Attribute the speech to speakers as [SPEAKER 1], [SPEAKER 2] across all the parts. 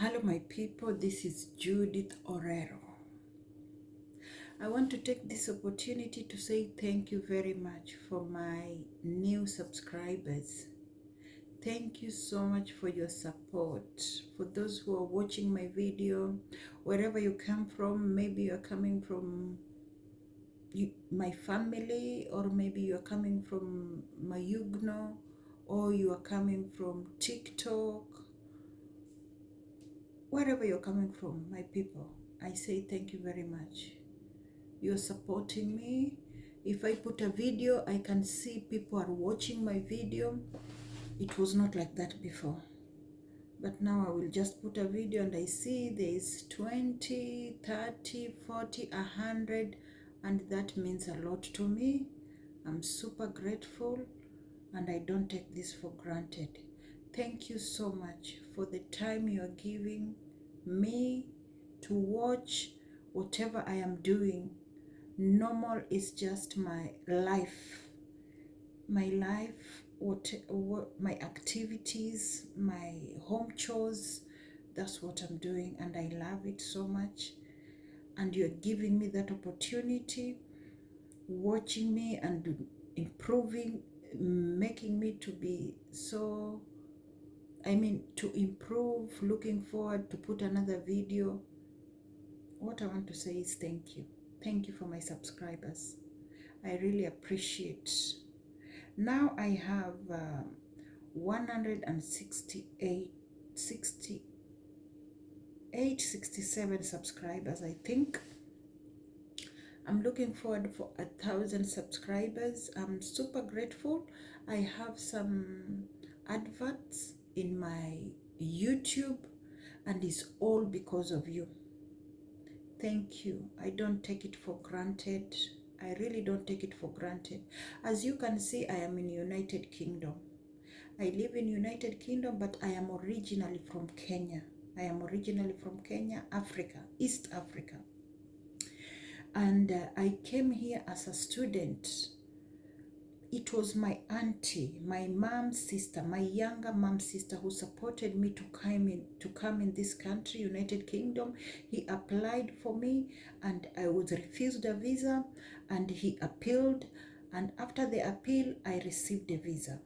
[SPEAKER 1] Hello, my people. This is Judith Orero. I want to take this opportunity to say thank you very much for my new subscribers. Thank you so much for your support. For those who are watching my video, wherever you come from, maybe you are coming from my family, or maybe you are coming from Mayugno, or you are coming from TikTok. Wherever you're coming from, my people, I say thank you very much. You're supporting me. If I put a video, I can see people are watching my video. It was not like that before. But now I will just put a video and I see there is 20, 30, 40, 100, and that means a lot to me. I'm super grateful and I don't take this for granted. Thank you so much for the time you are giving me to watch whatever I am doing. Normal is just my life. My life, what my activities, my home chores, that's what I'm doing, and I love it so much. And you're giving me that opportunity, watching me and improving, making me to be so, to improve, looking forward to put another video. What I want to say is thank you. Thank you for my subscribers. I really appreciate. Now I have 67 subscribers, I think. I'm looking forward for 1,000 subscribers. I'm super grateful. I have some adverts in my YouTube, and it's all because of you. Thank you. I don't take it for granted. I really don't take it for granted. As you can see, I am in United Kingdom. I live in United Kingdom, but I am originally from Kenya. I am originally from Kenya, Africa, East Africa. And I came here as a student. It was my auntie, my mom's sister, my younger mom's sister, who supported me to come in this country, United Kingdom. He applied for me and I was refused a visa, and he appealed, and after the appeal I received a visa.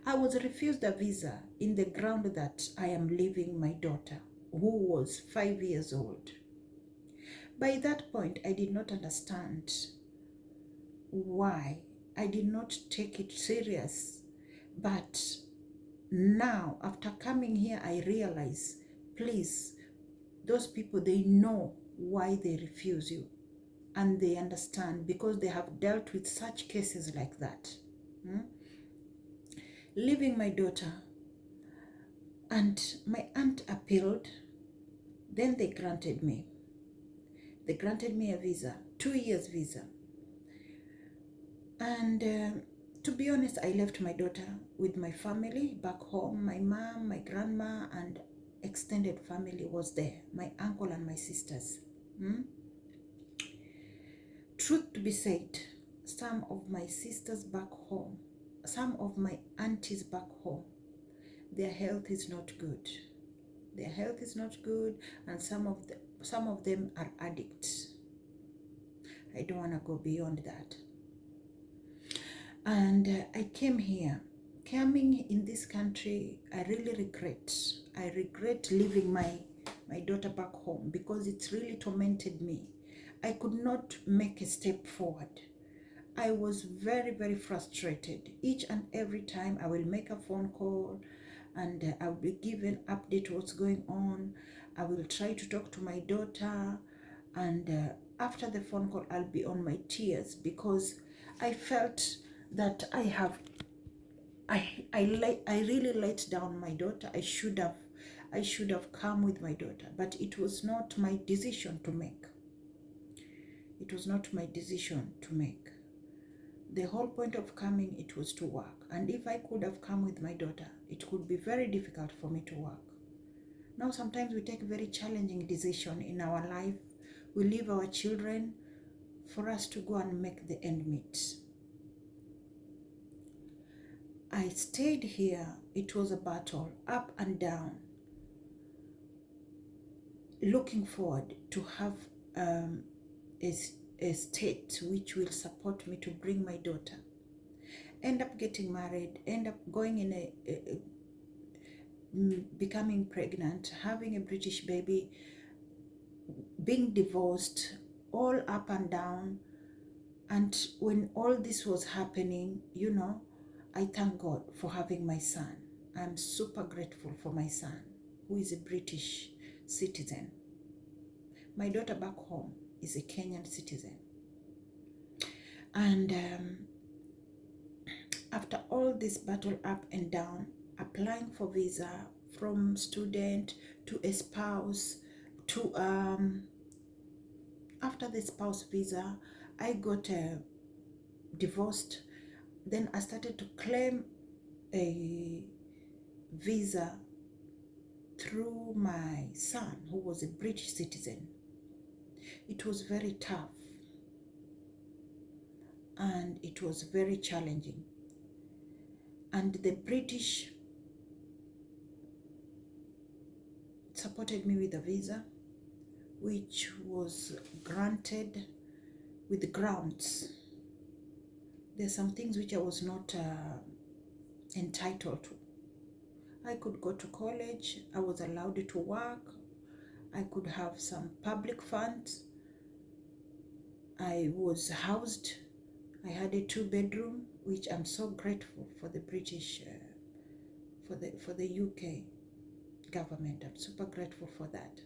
[SPEAKER 1] I was refused a visa in the ground that I am leaving my daughter, who was 5 years old. By that point, I did not understand why. I did not take it serious. But now, after coming here, I realize, please, those people, they know why they refuse you. And they understand because they have dealt with such cases like that. Leaving my daughter, and my aunt appealed. Then they granted me. They granted me a visa, 2 years visa. And to be honest, I left my daughter with my family back home. My mom, my grandma, and extended family was there. My uncle and my sisters. Truth to be said, some of my sisters back home, some of my aunties back home, their health is not good. Their health is not good, and some of them are addicts. I don't want to go beyond that. And I came here. Coming in this country, I really regret. I regret leaving my daughter back home because it's really tormented me. I could not make a step forward. I was very, very frustrated. Each and every time I will make a phone call and I will be given update what's going on. I will try to talk to my daughter, and after the phone call, I'll be on my tears because I felt that I really let down my daughter. I should have come with my daughter, but it was not my decision to make. It was not my decision to make. The whole point of coming, it was to work. And if I could have come with my daughter, it could be very difficult for me to work. Now, sometimes we take very challenging decisions in our life. We leave our children for us to go and make the end meet. I stayed here. It was a battle, up and down. looking forward to have a, a state which will support me to bring my daughter, end up getting married, end up going in becoming pregnant, having a British baby, being divorced, all up and down. And when all this was happening, you know, I thank God for having my son. I'm super grateful for my son, who is a British citizen. My daughter back home is a Kenyan citizen. And after all this battle up and down, applying for visa from student to a spouse to after the spouse visa, I got divorced. Then I started to claim a visa through my son, who was a British citizen. It was very tough and it was very challenging. And the British supported me with a visa, which was granted with grounds. There's some things which I was not entitled to. I could go to college, I was allowed to work, I could have some public funds, I was housed, I had a 2-bedroom, which I'm so grateful for the British, for the UK government. I'm super grateful for that.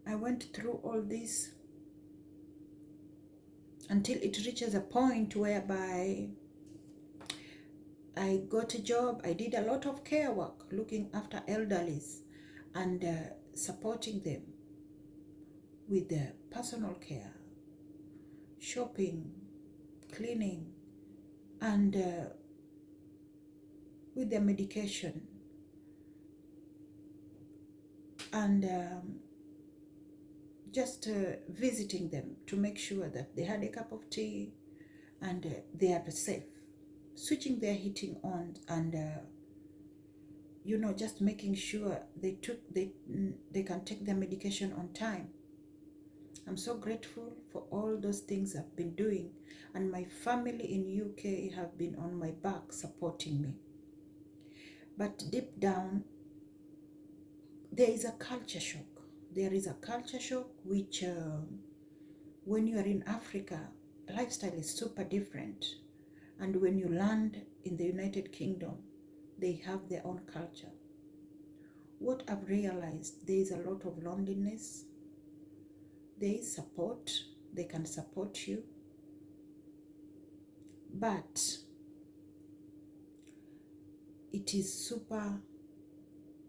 [SPEAKER 1] I went through all this until it reaches a point whereby I got a job. I did a lot of care work, looking after elderlies and supporting them with personal care, shopping, cleaning, and with their medication, and just visiting them to make sure that they had a cup of tea and they are safe, switching their heating on, and you know, just making sure they can take their medication on time. I'm so grateful for all those things I've been doing, and my family in UK have been on my back supporting me. But deep down, there is a culture shock. There is a culture shock which, when you are in Africa, lifestyle is super different. And when you land in the United Kingdom, they have their own culture. What I've realized, there is a lot of loneliness. There is support. They can support you. But it is super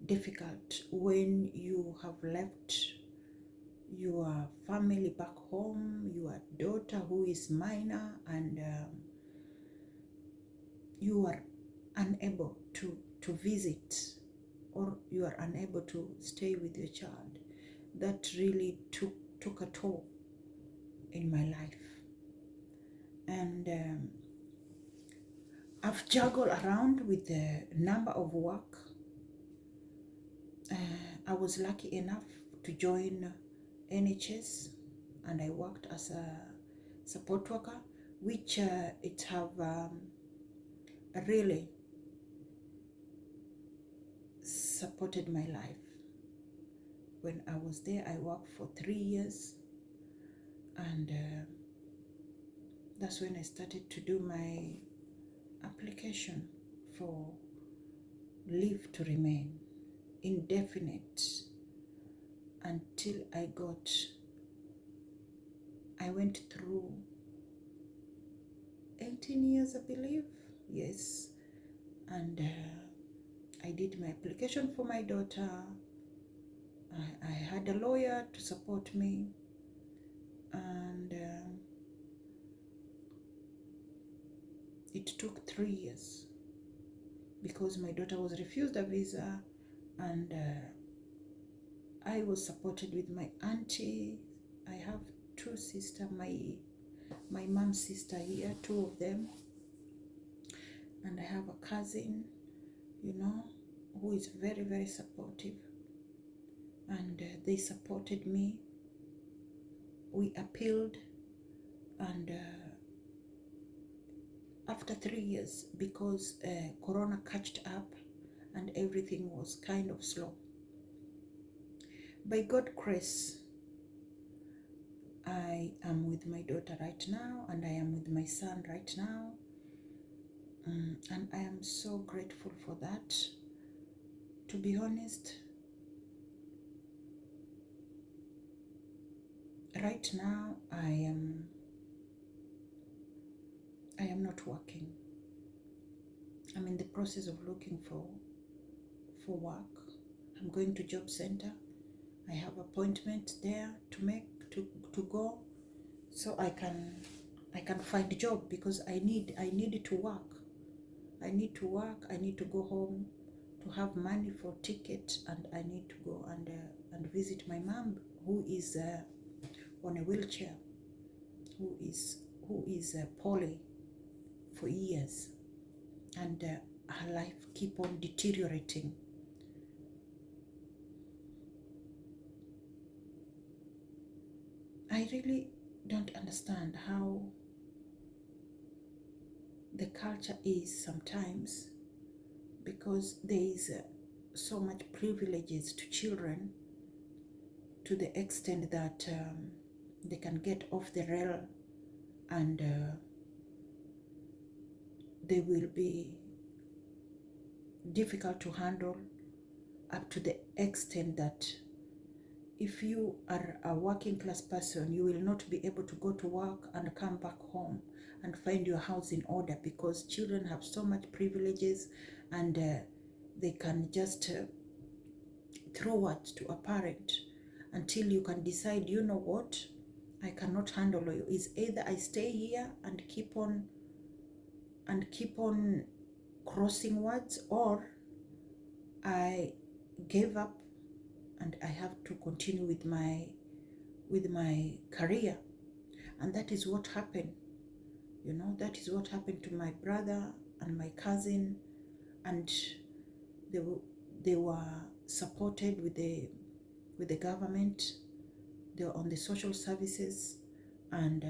[SPEAKER 1] difficult when you have left your family back home, your daughter who is minor, and you are unable to visit, or you are unable to stay with your child. That really took a toll in my life. And I've juggled around with the number of work. I was lucky enough to join NHS, and I worked as a support worker, which it have really supported my life. When I was there, I worked for 3 years, and that's when I started to do my application for leave to remain, indefinite, until I went through 18 years, I believe, yes, and I did my application for my daughter. I had a lawyer to support me, and it took 3 years because my daughter was refused a visa, and I was supported with my auntie. I have 2 sisters, my mom's sister here, 2 of them, and I have a cousin, you know, who is very, very supportive. and they supported me. We appealed, and after 3 years, because Corona catched up and everything was kind of slow, by God's grace, I am with my daughter right now, and I am with my son right now, and I am so grateful for that. To be honest, right now I am not working. I'm in the process of looking for work. I'm going to job center. I have appointment there to make to go, so I can find a job, because I need to work. I need to work. I need to go home to have money for ticket, and I need to go and visit my mom, who is on a wheelchair, who is poorly for years, and her life keep on deteriorating. I really don't understand how the culture is sometimes, because there is so much privileges to children, to the extent that they can get off the rail, and they will be difficult to handle, up to the extent that if you are a working class person, you will not be able to go to work and come back home and find your house in order, because children have so much privileges, and they can just throw words to a parent until you can decide, you know what, I cannot handle you. It's either I stay here and keep on crossing words, or I gave up and I have to continue with my career. And that is what happened. That is what happened to my brother and my cousin, and they were supported with the government. They were on the social services, and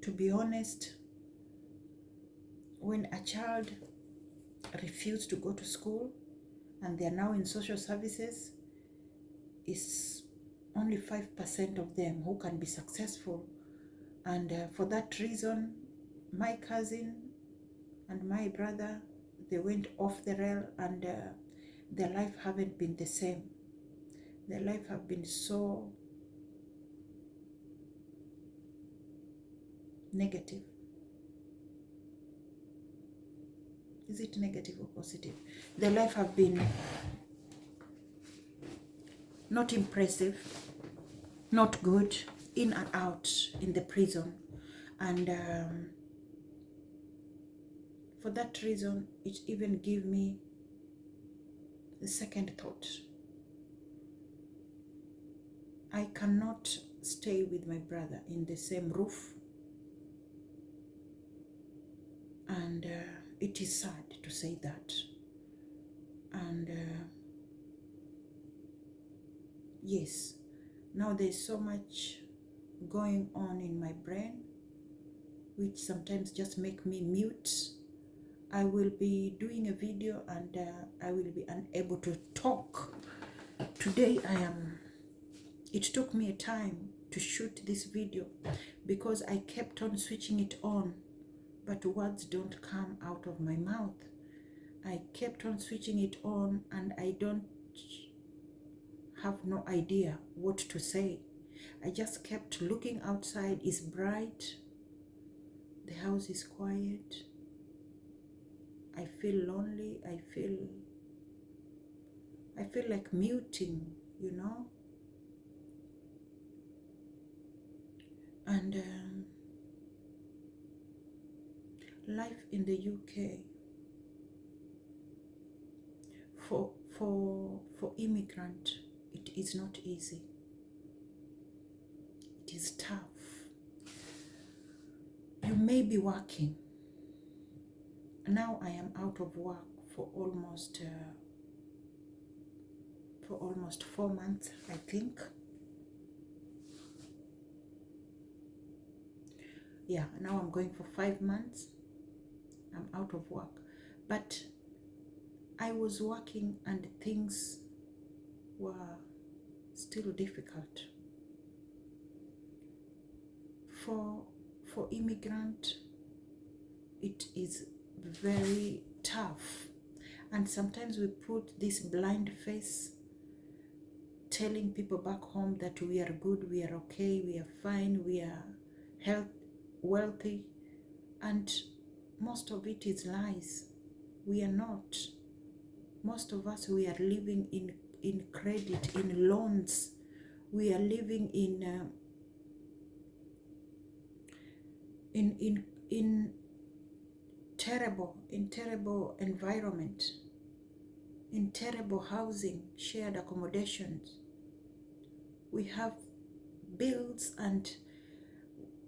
[SPEAKER 1] to be honest, when a child refused to go to school and they are now in social services, it's only 5% of them who can be successful. And for that reason, my cousin and my brother, they went off the rail, and their life haven't been the same. Their life have been so negative. Is it negative or positive? Their life have been not impressive, not good, in and out in the prison. And for that reason, it even gave me the second thought. I cannot stay with my brother in the same roof, and it is sad to say that. And yes, now there's so much going on in my brain, which sometimes just make me mute. I will be doing a video, and I will be unable to talk. Today it took me a time to shoot this video, because I kept on switching it on, but words don't come out of my mouth. I kept on switching it on, and I don't have no idea what to say. I just kept looking outside. It's bright, the house is quiet. I feel lonely. I feel like muting, And life in the UK for immigrant, it is not easy. It is tough. You may be working. Now I am out of work for almost for almost 4 months, I think. Yeah, now I'm going for 5 months. I'm out of work. But I was working and things were still difficult. For immigrant, it is very tough. And sometimes we put this blind face telling people back home that we are good, we are okay, we are fine, we are wealthy, and most of it is lies. We are not. Most of us, we are living in credit, in loans. We are living in terrible environment, in terrible housing, shared accommodations. We have bills and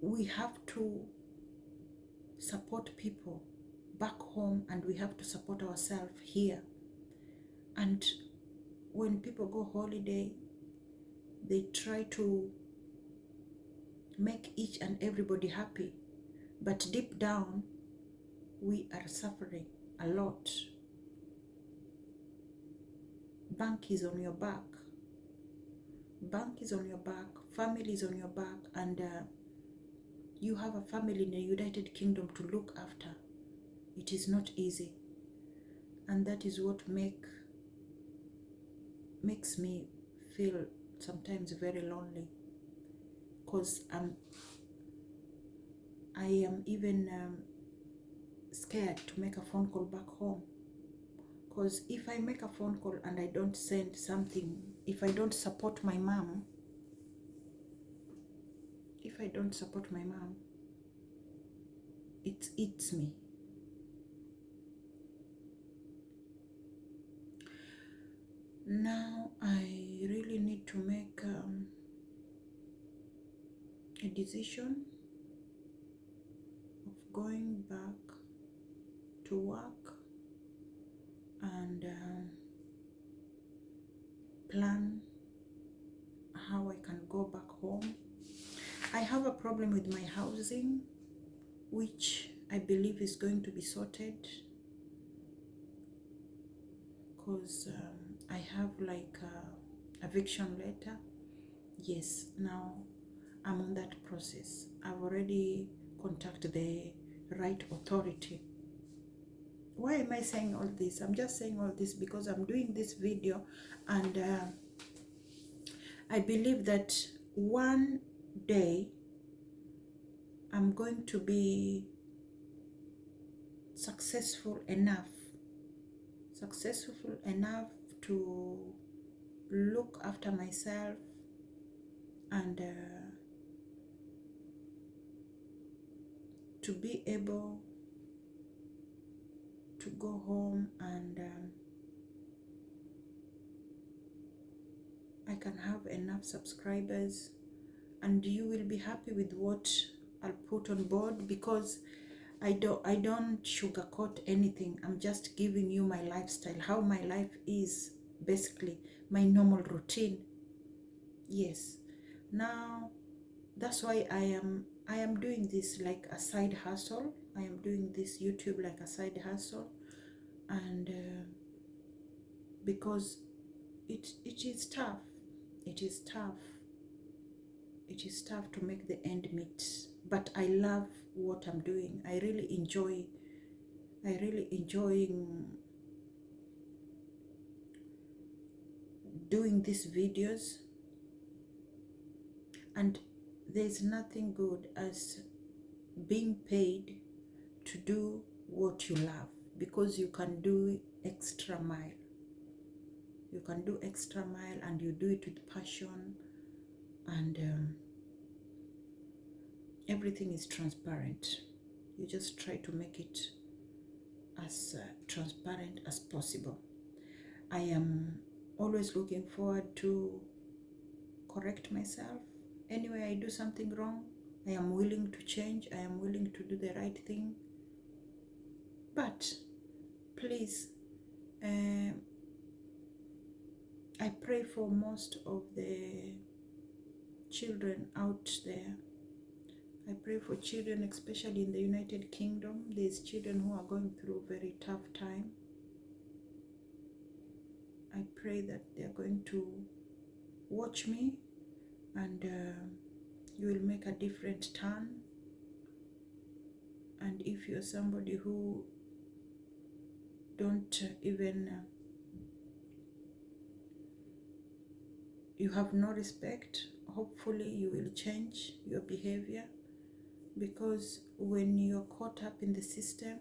[SPEAKER 1] we have to support people back home, and we have to support ourselves here. And when people go holiday, they try to make each and everybody happy, but deep down we are suffering a lot. Bank is on your back. Bank is on your back, family is on your back, and you have a family in the United Kingdom to look after. It is not easy, and that is what makes me feel sometimes very lonely, because I am even scared to make a phone call back home, because if I make a phone call and I don't send something, if I don't support my mom, it eats me. Now I really need to make a decision of going back to work and plan how I can go back home. I have a problem with my housing, which I believe is going to be sorted, because I have like a eviction letter. Yes, now I'm on that process. I've already contacted the right authority. Why am I saying all this? I'm just saying all this because I'm doing this video, and I believe that one day I'm going to be successful enough to look after myself and to be able to go home, and I can have enough subscribers, and you will be happy with what I'll put on board, because I don't sugarcoat anything. I'm just giving you my lifestyle, how my life is, basically my normal routine. Yes, now that's why I am doing this like a side hustle. I am doing this YouTube like a side hustle, and because it is tough. It is tough to make the end meet, but I love what I'm doing. I really enjoy doing these videos, and there's nothing good as being paid to do what you love, because you can do extra mile. You can do extra mile, and you do it with passion, and everything is transparent. You just try to make it as transparent as possible. I am always looking forward to correct myself. Anyway, I do something wrong, I am willing to change. I am willing to do the right thing. But please, I pray for most of the children out there. I pray for children, especially in the United Kingdom. There's children who are going through a very tough time. I pray that they're going to watch me, and you will make a different turn. And if you're somebody who don't even you have no respect, hopefully you will change your behavior, because when you're caught up in the system,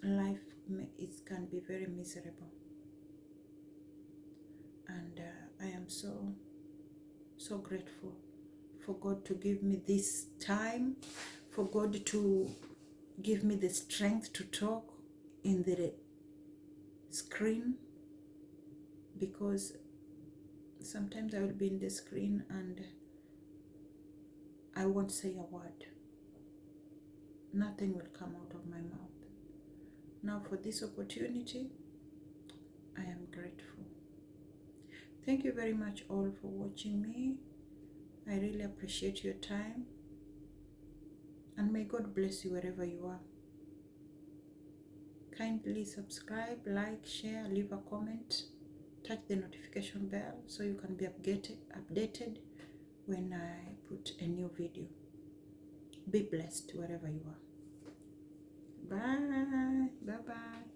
[SPEAKER 1] life can be very miserable. And I am so grateful for God to give me this time, for God to give me the strength to talk in the screen, because sometimes I will be in the screen and I won't say a word. Nothing will come out of my mouth. Now for this opportunity, I am grateful. Thank you very much all for watching me. I really appreciate your time. And may God bless you wherever you are. Kindly subscribe, like, share, leave a comment. Touch the notification bell so you can be updated when I put a new video. Be blessed wherever you are. Bye. Bye-bye.